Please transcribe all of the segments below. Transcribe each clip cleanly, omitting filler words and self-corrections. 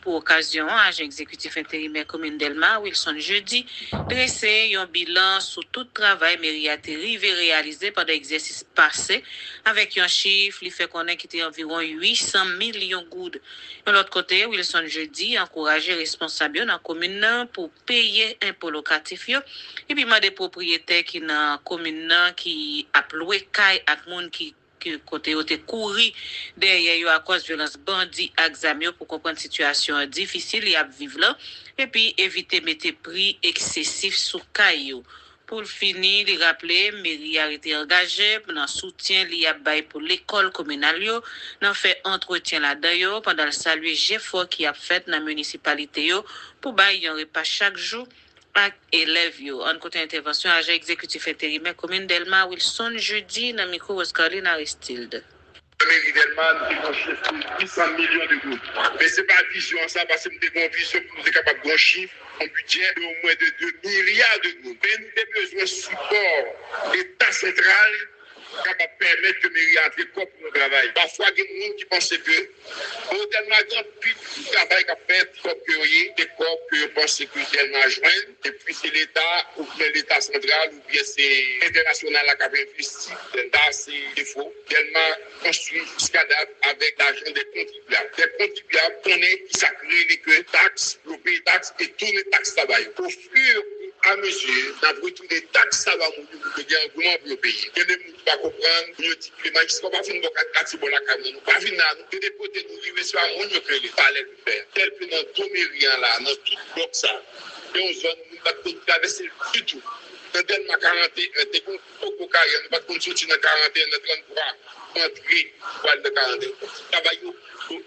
Pour occasion, agent exécutif intérimaire commune Delma, Wilson Jeudi, dressé un bilan sur tout travail mairie a réalisé pendant l'exercice passé, avec un chiffre, il fait connaître qu'il était environ 800 millions de gouttes. De l'autre côté, Wilson Jeudi encouragé les responsables dans la commune pour payer impôts locatifs, et puis des propriétaires qui dans la commune qui a loué caille à monde qui côté où te couru derrière à cause de violence bandit examio pour comprendre situation difficile y a vivre là et puis éviter mettre prix excessif sur caillou. Pour le finir, il rappeler mairie a été engagée dans soutien li a bail pour l'école communale yo, dans fait entretien là-dedans pendant le saluer effort qui a fait dans la municipalité yo pour bail un repas chaque jour ak élèves yo. En côté intervention, agent exécutif intérimaire commune Delma, Wilson Jeudi, dans micro Oscarline Aristide. La mairie Delma, nous avons chiffre 800 millions de gouttes. Mais ce n'est pas vision ça, parce que nous avons une vision pour nous être capables de un chiffre, un budget de au moins de 2 milliards de gouttes. Mais nous avons besoin de support de l'État central capable de permettre que mairie entre pour le travail. Parfois, il y a des gens qui pensent que au Delma, il y a un travail qu'a fait, des corps que je pense que Delma joindre, et puis c'est l'État, ou bien l'État central, ou bien c'est international qui a investi. Là, c'est défaut. Delma construit jusqu'à date avec l'argent des contribuables. Les contribuables connaissent qui s'accrée que taxes, le pays taxes et tous les taxes travail. Au fur et à mesure, d'avoir tous les taxes, ça va mourir pour que gouvernement pour le pays. Il y a des gens qui vont comprendre, nous disons que les gens ne vont pas finir de la caméra, nous pas finir de dépoter, nous vivons sur un monde que les palais de faire. Tel que dans tout Mérien là, dans tout le bloc ça, et on zone, nous ne pouvons pas traverser du tout. Dans Delma 41, nous ne pouvons pas sortir dans 41, dans 33, entrer pour le 41. Travail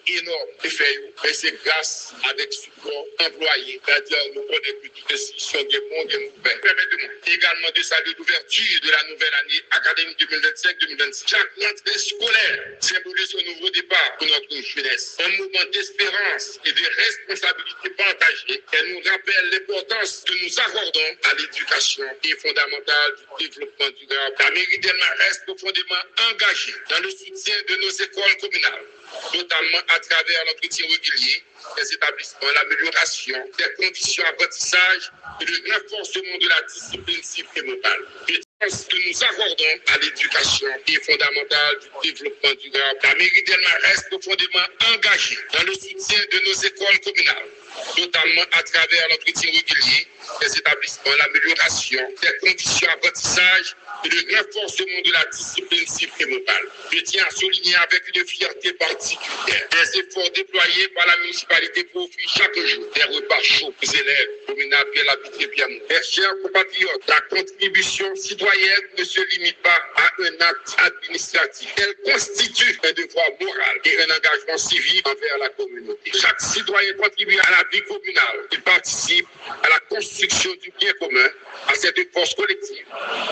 énorme effet, mais c'est grâce avec support employé, c'est-à-dire nous connaissons que toutes les décisions des bons et mauvais. Permettez-moi également de saluer l'ouverture de la nouvelle année académique 2025-2026. Chaque rentrée scolaire symbolise un nouveau départ pour notre jeunesse. Un mouvement d'espérance et de responsabilité partagée. Elle nous rappelle l'importance que nous accordons à l'éducation qui est fondamentale du développement durable. La mairie Delma reste profondément engagée dans le soutien de nos écoles communales, notamment à travers l'entretien régulier des établissements, l'amélioration des conditions d'apprentissage et le renforcement de la discipline civique et morale. Ce que nous accordons à l'éducation qui est fondamentale du développement durable. La mairie Delma reste profondément engagée dans le soutien de nos écoles communales, notamment à travers l'entretien régulier des établissements, l'amélioration des conditions d'apprentissage et le renforcement de la discipline civique et morale. Je tiens à souligner avec une fierté particulière les efforts déployés par la municipalité pour offrir chaque jour des repas chauds aux élèves communaux et l'habitude bien. Mes chers compatriotes, la contribution citoyenne ne se limite pas à un acte administratif. Elle constitue un devoir moral et un engagement civique envers la communauté. Chaque citoyen contribue à la vie communale. Il participe à la construction du bien commun, à cette force collective,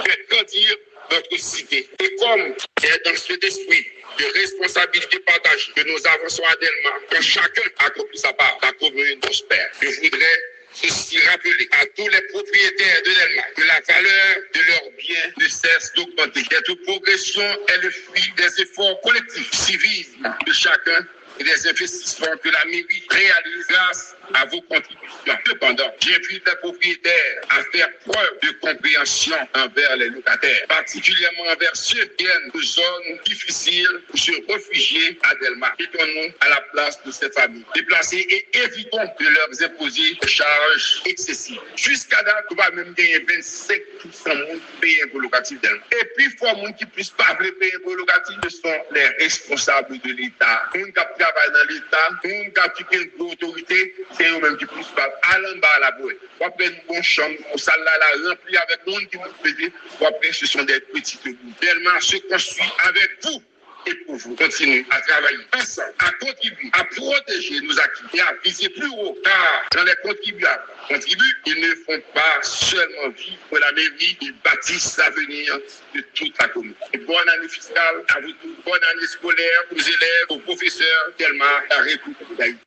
fait grandir notre cité. Et comme c'est dans cet esprit de responsabilité partagée que nous avançons à Delma, que chacun accomplit sa part, la commune prospère. Je voudrais ceci rappeler à tous les propriétaires de Delma que la valeur de leurs biens ne cesse d'augmenter. Cette progression est le fruit des efforts collectifs, civisme de chacun et des investissements que la mairie réalise grâce à vos contributions. Cependant, j'invite les propriétaires à faire preuve de compréhension envers les locataires, particulièrement envers ceux qui viennent de zones difficiles pour se réfugier à Delma. Mettons-nous à la place de ces familles déplacées et évitons de leur imposer des charges excessives. Jusqu'à date, on va même gagner 25% de payer un locatif Delma. Et puis, il faut un monde qui puisse pas payer un locatif. Ce sont les responsables de l'État. On qui travaille dans l'État, on qui a une autorité, c'est eux-mêmes qui puissent pas aller en bas à la boîte. Après une bonne chambre, on salle la remplie avec le monde qui nous fait. Après, ce sont des petites bouts. Tellement se construit avec vous. Et pour vous continuer à travailler ensemble, à contribuer, à protéger nos acquis et à viser plus haut, car quand les contribuables contribuent, ils ne font pas seulement vivre pour la mairie, ils bâtissent l'avenir de toute la communauté. Bonne année fiscale à vous tous, bonne année scolaire aux élèves, aux professeurs, tellement la République d'Haïti.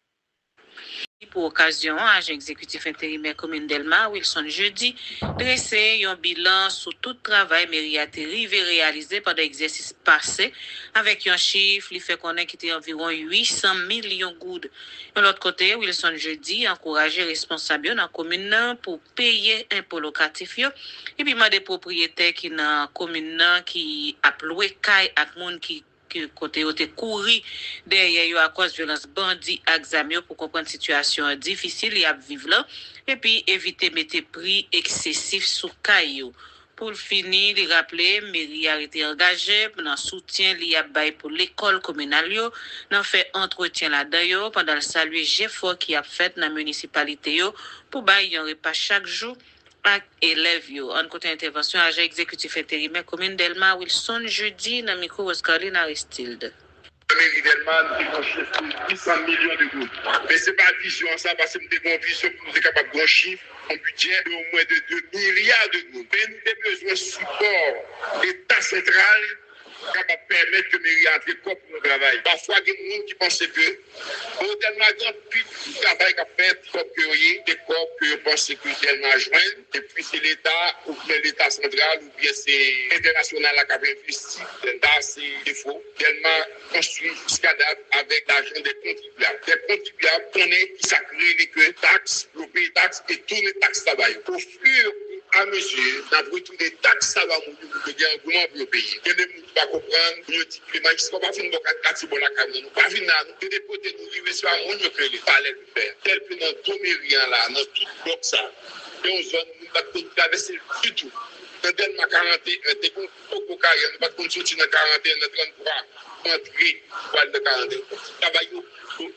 Pour occasion, agent exécutif intérimaire commune Delma, Wilson Jeudi, dressé un bilan sur tout travail mairie arrivé réalisé pendant l'exercice passé, avec un chiffre, il fait connaître qu'il était environ 800 millions de gouttes. De l'autre côté, Wilson Jeudi encouragé les responsables dans la commune pour payer impôt locatif et puis des propriétaires qui dans la commune qui a loué caille à monde qui côté où couru derrière à cause de violence bandit examen pour comprendre situation difficile y a vivre là et puis éviter mettre prix excessif sur caillou. Pour finir, il rappeler mairie a été engagée dans soutien li a bail pour l'école communale yo, dans fait entretien là-dedans pendant le saluer effort qui a fait dans la municipalité yo pour bail un repas chaque jour à élèves yo. En côté intervention agent exécutif intérimaire commune Delma Wilson Jeudi dans micro Oscarline Aristide. Mairie Delma, nous avons 800 millions de gouttes. Mais ce n'est pas vision ça, parce que nous avons une vision pour nous être capables de chiffre, un budget de au moins de 2 milliards de gouttes. Mais nous avons besoin de support l'État central capable de permettre que les mairies entrent pour nous travailler. Parfois, il y a des gens qui pensent que au tellement grand travail qu'a fait, des corps que vous pensez que tellement joindre, et puis c'est l'État, ou bien l'État central, ou bien c'est international qui a investi, c'est défaut, tellement construit jusqu'à date avec l'argent des contribuables. Les contribuables connaissent qui s'accrée les taxes, le pays taxes et tous les taxes travail. Au fur à mesure, d'avoir tous les taxes, ça va mourir pour que l'engouement pour le pays. Il y a des gens qui ne vont pas comprendre, nous disons que les magistrats ne vont pas finir de la caméra, nous pas finir de dépoter, nous vivons sur un monde que les palais de faire. Tel que dans tout mérien là, dans tout bloc ça, et on zone, nous ne pouvons pas traverser du tout. Dans ma 41, t'es comme beaucoup de carrière, nous ne pouvons pas sortir dans 41, dans 33, entrer pour aller dans 41. Travail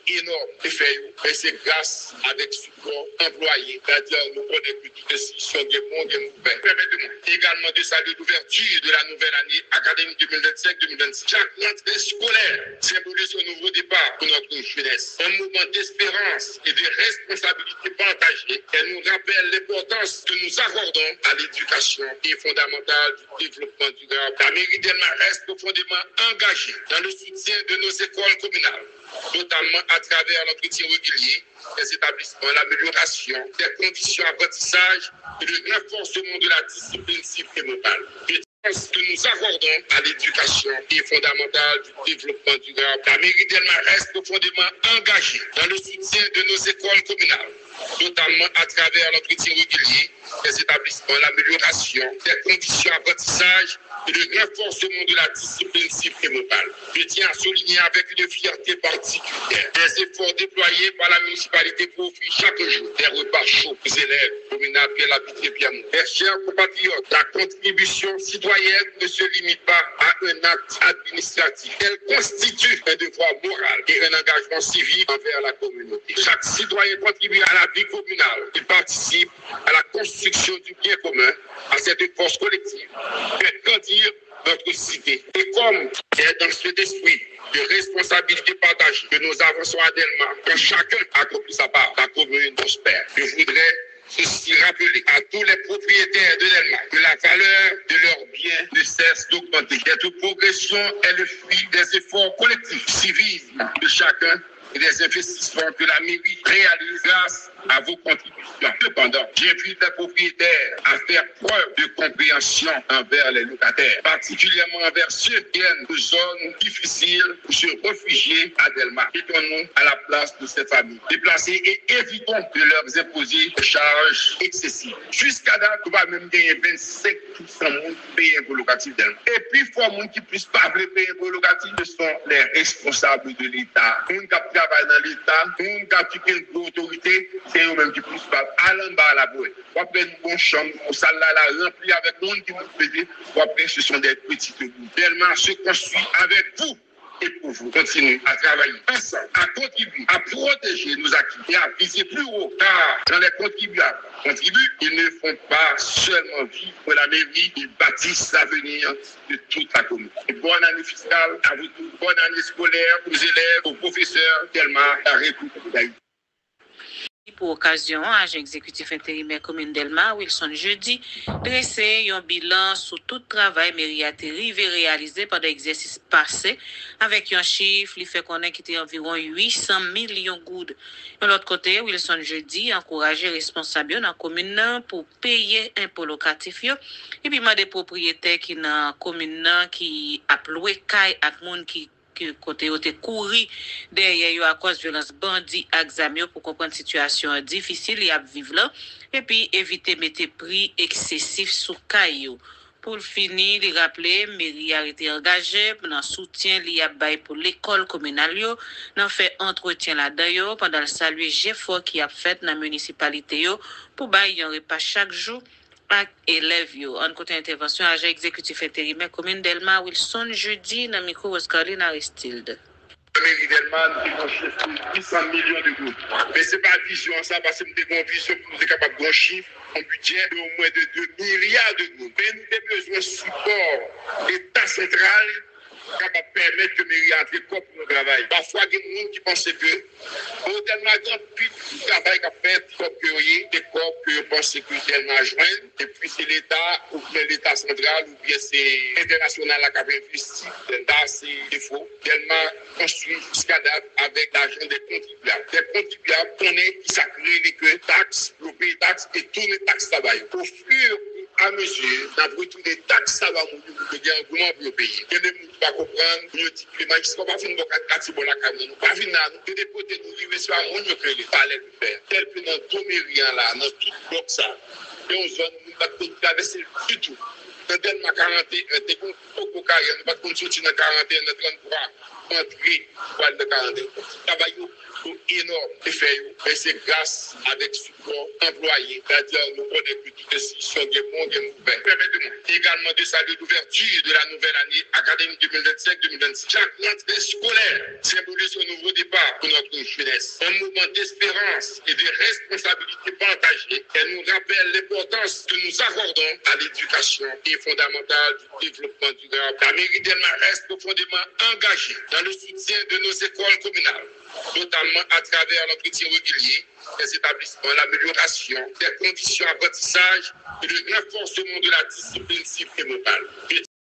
énorme de faire, et c'est grâce avec support employé, c'est-à-dire nous connaissons que toutes les institutions sont bonnes et nouvelles. Permettez-moi également de saluer l'ouverture de la nouvelle année académique 2025-2026. Chaque rentrée scolaire symbolise un nouveau départ pour notre jeunesse, un mouvement d'espérance et de responsabilité partagée. Elle nous rappelle l'importance que nous accordons à l'éducation qui est fondamentale du développement durable. La mairie Delma reste profondément engagée dans le soutien de nos écoles communales, notamment à travers l'entretien régulier des établissements, l'amélioration des conditions d'apprentissage et le renforcement de la discipline civique et morale. Que nous accordons à l'éducation qui est fondamentale du développement durable. La mairie Delma reste profondément engagée dans le soutien de nos écoles communales, notamment à travers l'entretien régulier des établissements, l'amélioration des conditions d'apprentissage et le renforcement de la discipline civique et morale. Je tiens à souligner avec une fierté particulière les efforts déployés par la municipalité pour offrir chaque jour des repas chauds aux élèves communaux et l'habité bien. Mes chers compatriotes, la contribution citoyenne ne se limite pas à un acte administratif. Elle constitue un devoir moral et un engagement civique envers la communauté. Chaque citoyen contribue à la vie communale. Il participe à la construction du bien commun, à cette force collective. Fait grandir notre cité. Et comme c'est dans cet esprit de responsabilité partagée que nous avançons à Delma, que chacun accomplit sa part, la commune prospère. Je voudrais ceci rappeler à tous les propriétaires de Delma que la valeur de leurs biens ne cesse d'augmenter. Cette progression est le fruit des efforts collectifs, civisme de chacun et des investissements que la mairie réalise grâce à vos contributions. Cependant, j'invite les propriétaires à faire preuve de compréhension envers les locataires, particulièrement envers ceux qui viennent de zones difficiles pour se réfugier à Delma. Mettons-nous à la place de ces familles déplacées et évitons de leur imposer des charges excessives. Jusqu'à date, on va même gagner 25% de payer un locatif Delma. Et puis, il faut que qui ne puissent pas payer un locatif, ce sont les responsables de l'État. On qui travaille dans l'État, on qui a une autorité, c'est eux-mêmes qui ne puissent pas aller en bas à la boue. Après, nous avons une chambre, une salle là, remplie avec le monde qui nous fait. Après, ce sont des petites bouts. Tellement se construit avec vous. Et pour vous, continuez à travailler ensemble, à contribuer, à protéger nos acquis et à viser plus haut. Car quand les contribuables contribuent, ils ne font pas seulement vivre la mairie, ils bâtissent l'avenir de toute la communauté. Bonne année fiscale à vous tous, bonne année scolaire aux élèves, aux professeurs, tellement la République d'Haïti. Pour occasion, agent exécutif intérimaire commune Delma, Wilson Jeudi, dressé un bilan sur tout travail mairie a réalisé pendant l'exercice passé, avec un chiffre qui fait connaître qu'il était environ 800 millions de gouttes. De l'autre côté, Wilson Jeudi encouragé les responsables dans la commune pour payer impôt locatif et puis des propriétaires qui dans la commune qui a loué caille à monde qui côté été couru derrière à cause de violence bandit examio pour comprendre situation difficile à vivre là et puis éviter mettre prix excessif sur caillou. Pour finir, il rappeler mairie a été engagée dans soutien lié pour l'école communale dans fait entretien là-dedans pendant le saluer effort qui a fait dans la municipalité pour bailler un repas chaque jour à élèves en côté intervention agent exécutif intérimaire commune Delma Wilson Jeudi dans micro Oscarline Aristide. Mairie Delma nous avons 800 millions de gouttes. Mais ce n'est pas vision ça parce que nous avons une vision pour nous être capables de chiffre, un budget de au moins de 2 milliards de gouttes. Mais nous avons besoin de support l'État central capable de permettre que mairie entre pour nous travailler. Parfois, il y a des gens qui pensent que au tellement grand plus de travail qu'a fait, comme que des corps que pensent que tellement joindre, et puis c'est l'État, ou bien l'État central, ou bien c'est international qui a investi. Là, c'est faux. Tellement construit jusqu'à date avec l'argent des contribuables. Les contribuables connaissent qui s'accrée que taxes, le pays taxes et tous les taxes travail. Au fur et à mesure, d'après tous les taxes, ça va mourir pour que gouvernement pour payer. Il y a des gens qui ne comprendre, nous disons que les magistrats ne vont pas faire de la caméra, pas venir nous, des côtés nous arriver sur un monde que les palais de faire. Tel que dans Domérien là, dans tout le bloc ça, et on zone, nous ne pouvons pas traverser du tout. Dans Delma 41, t'es qu'on beaucoup carrière, nous ne pouvons pas sortir dans 41, dans 33, entrer pour aller dans 41. Travail énorme effet, et c'est grâce avec support employé, c'est-à-dire nous connaissons que toutes les institutions des bons et mauvais. Permettez-moi également de saluer l'ouverture de la nouvelle année académique 2025-2026. Chaque rentrée scolaire symbolise un nouveau départ pour notre jeunesse, un mouvement d'espérance et de responsabilité partagée. Elle nous rappelle l'importance que nous accordons à l'éducation et fondamentale du développement durable. La mairie Delma reste profondément engagée dans le soutien de nos écoles communales, notamment à travers l'entretien régulier des établissements, l'amélioration des conditions d'apprentissage et le renforcement de la discipline civique et morale.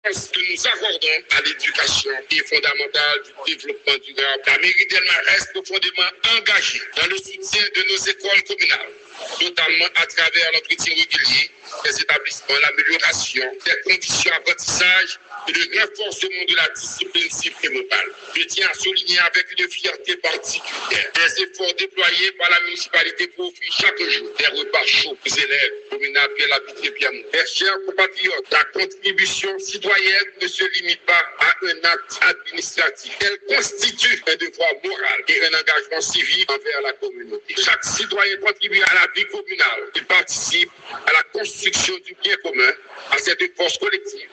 Que nous accordons à l'éducation et fondamentale du développement durable. La mairie Delma reste profondément engagée dans le soutien de nos écoles communales, notamment à travers l'entretien régulier des établissements, l'amélioration des conditions d'apprentissage et le renforcement de la discipline civique et morale. Je tiens à souligner avec une fierté particulière les efforts déployés par la municipalité pour offrir chaque jour des repas chauds aux élèves communaux et l'habité bien. Mes chers compatriotes, la contribution citoyenne ne se limite pas à un acte administratif. Elle constitue un devoir moral et un engagement civique envers la communauté. Chaque citoyen contribue à la vie communale. Il participe à la construction du bien commun, à cette force collective,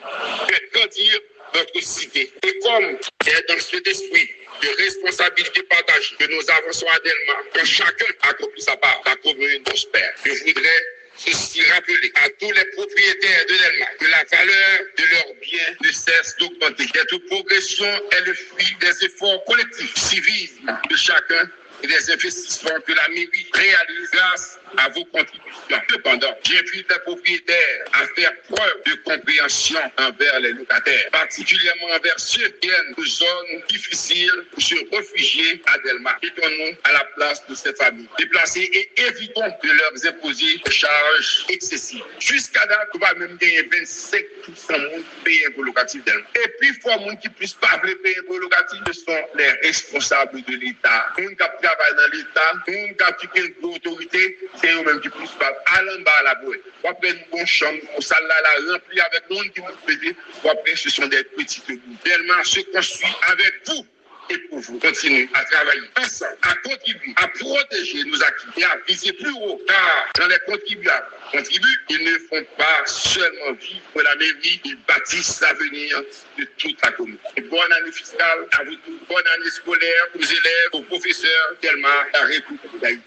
fait grandir notre cité. Et comme est dans cet esprit de responsabilité partagée que nous avançons à Delma, que chacun accomplit sa part, la commune prospère. Je voudrais ceci rappeler à tous les propriétaires de Delma que la valeur de leurs biens ne cesse d'augmenter. Cette progression est le fruit des efforts collectifs, civisme de chacun et des investissements que la mairie réalise grâce à vos contributions. Cependant, j'invite les propriétaires à faire preuve de compréhension envers les locataires, particulièrement envers ceux qui viennent de zones difficiles pour se réfugier à Delma. Mettons-nous à la place de ces familles déplacées et évitons de leur imposer des charges excessives. Jusqu'à date, on va même gagner 25% de payer un locatif Delma. Et puis, il faut un monde qui puisse pas payer un locatif, ce sont les responsables de l'État. On qui travaille dans l'État, on qui a une autorité, c'est eux-mêmes qui puissent pas aller en bas à la boue. Ou après une bonne chambre, une salle là remplie avec le monde qui vous paye. Ou après, ce sont des petites bouts. Tellement se construit avec vous et pour vous. Continuez à travailler ensemble, à contribuer, à protéger nos acquis et à viser plus haut. Car quand les contribuables contribuent, ils ne font pas seulement vivre pour la mairie, ils bâtissent l'avenir de toute la commune. Et bonne année fiscale à vous tous, bonne année scolaire aux élèves, aux professeurs, tellement la République d'Haïti.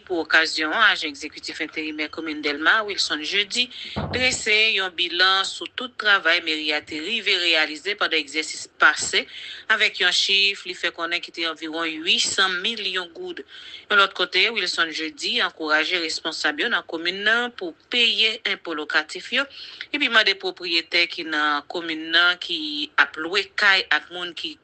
Pour occasion, agent exécutif intérimaire commune Delma, Wilson Jeudi, dressé un bilan sur tout travail mairie a réalisé pendant l'exercice passé, avec un chiffre qui fait connaître qu'il était environ 800 millions de gouttes. De l'autre côté, Wilson Jeudi encouragé les responsables dans la commune pour payer impôts locatifs et puis des propriétaires qui dans la commune qui a loué caille à monde qui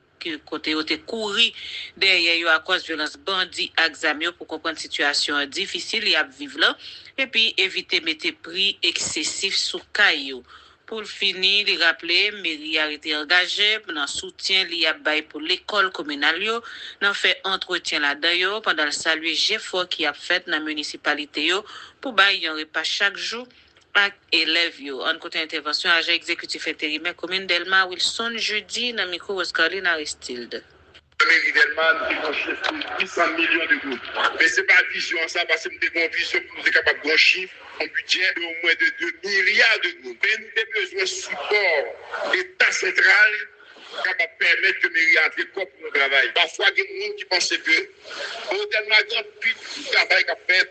côté côté couru derrière à cause de violence bandit examio pour comprendre situation difficile y a vivre là et puis éviter mettre prix excessif sous caillou. Pour finir, il rappeler mairie a été engagée dans soutien li a bail pour l'école communale yo, dans fait entretien là-dedans pendant le saluer effort qui a fait dans la municipalité yo pour bail un repas chaque jour ak élèves yo. En côté intervention agent exécutif intérimaire commune Delma Wilson Jeudi dans micro Oscarline Aristide. La mairie Delma nous chiffre 800 millions de gouttes. Mais c'est pas vision ça parce que nous avons une vision pour nous être capable de gros chiffres, un budget de au moins de 2 milliards de gouttes. Mais nous avons besoin de support l'État central capable de permettre que mairie entre corps pour le travail. Parfois, il y a des gens qui pensent que au Delma grand plus de travail qu'a fait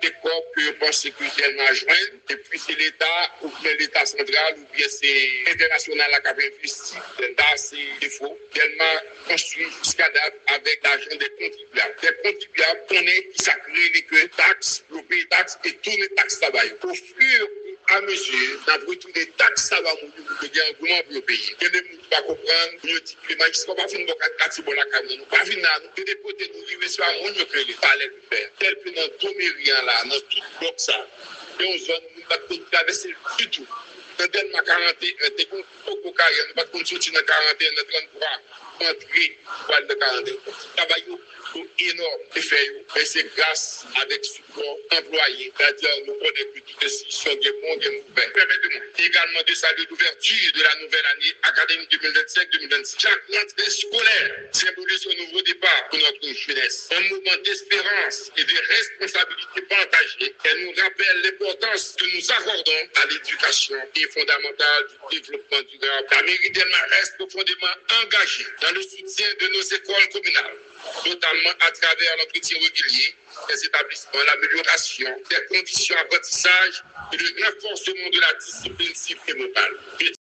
des corps que pensent que Delma joindre et puis c'est l'État ou bien l'État central ou bien c'est international qui a investi dans ces défauts. Delma construit jusqu'à date avec l'argent des contribuables. Les contribuables connaissent qui s'accrée que taxes, le pays taxes et tous les taxes travail. Au fur et à mesure, d'après tous les taxes, ça va mourir pour que engouement pour le pays. Il y a des gens qui vont comprendre, nous disons que les gens ne vont pas finir de la caméra, nous pas finir de dépoter, nous arriver sur un monde que les palais de faire. Tel que dans tout Mérien là, dans tout le bloc ça, et on zone, nous ne pouvons pas traverser du tout. Dans Delma 41, nous ne pouvons pas sortir dans 41, dans 33, entrer dans le 41. Travail énorme effet, mais c'est grâce avec support employé, c'est-à-dire nous connaissons que toutes les institutions de monde et nous permettez-moi également de saluer l'ouverture de la nouvelle année académique 2025-2026. Chaque rentrée scolaire symbolise un nouveau départ pour notre jeunesse, un mouvement d'espérance et de responsabilité partagée. Elle nous rappelle l'importance que nous accordons à l'éducation qui est fondamentale du développement durable. La mairie Delma reste profondément engagée dans le soutien de nos écoles communales, notamment à travers l'entretien régulier des établissements, l'amélioration des conditions d'apprentissage et le renforcement de la discipline civique et morale.